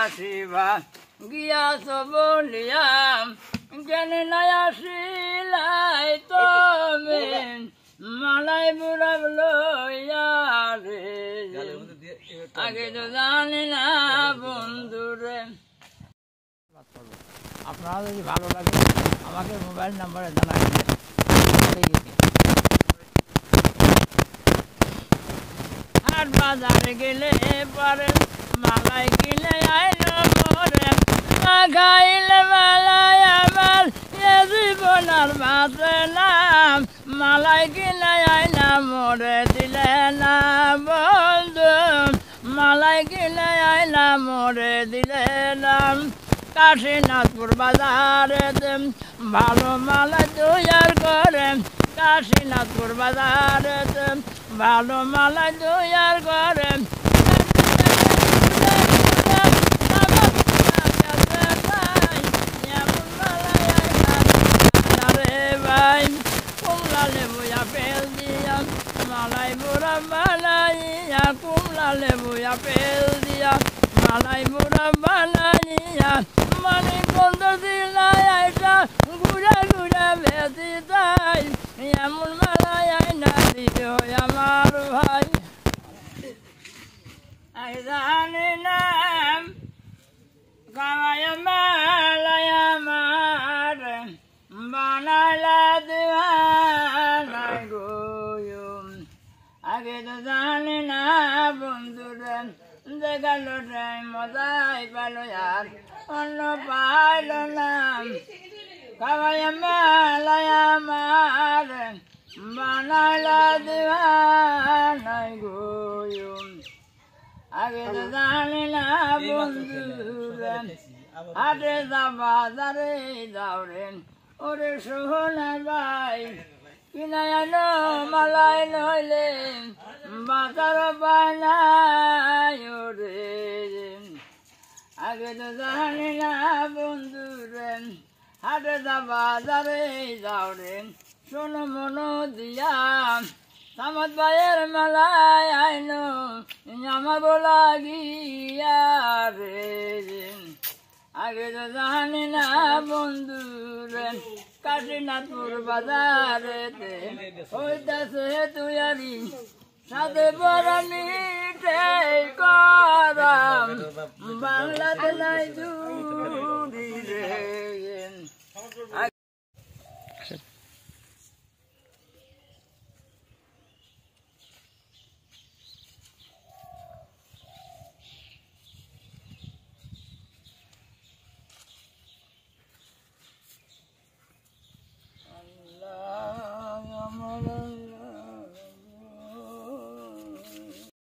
আসিবা গিয়াছ বলিয়াম কেন নাই আসিলাই তুমি মালাই বুড়াব লইয়া রে আগে তো জানি না বন্ধুরে। আপনারা যদি ভালো লাগে আমাকে মোবাইল নাম্বারে জানাবেন। হাট বাজারে গেলে পরে মালাই কিনে আইলো পরে গাইলে মালাই আমার এ জীবন আর বাঁচে না মালাই কিনে আইলাম মোরে দিলে না বন্ধু মালাই কিনে আইলাম মোরে দিলে না। কাশীনাথপুর বাজারে ভালো মালা তৈয়ার করে কাশীনাথপুর বাজারে ভালো মালা তৈয়ার করে ভাই কুমলা লেবু আপেল দিয়া মালাই বুড়া বানাইয়া কুমলা লেবু আপেল দিয়া মালাই বুড়া বানাইয়া মানে বন্ধ দিলাই আইটা ঘুরে ঘুরে বেশি তাই এমন মালাই আইনা দিও আমার ভাই। জানি না গাওয়ায় মালাই আমার বানাইলা দিওয়ানাই গো আগে তো জানি না বন্ধুরে দেখাল মজাই পালো আর অন্য পাইল না খাওয়াই মালাই আমার বানাইলা দিওয়ানাই গো আগে তো জানি না বন্ধুরে হাটে যাবা যারে যাও রে ওরে সোহনা ভাই কিনাই আনো মালাই নইলে বাজার বানাই ওরে আগে তো জানি না বন্ধুরে হাটে যাবা যারে যাও রে শোনো মনো দিয়া সামত ভাইয়ের মালাই আইনো আমার বলা গিয়া রে আগে তো জানি না বন্ধুরে কাশীনাথপুর বাজারেতে হইতাছে তুয়ারি সাথে বড় মিঠে করাম বাংলাতে নাই জুড়ি রে।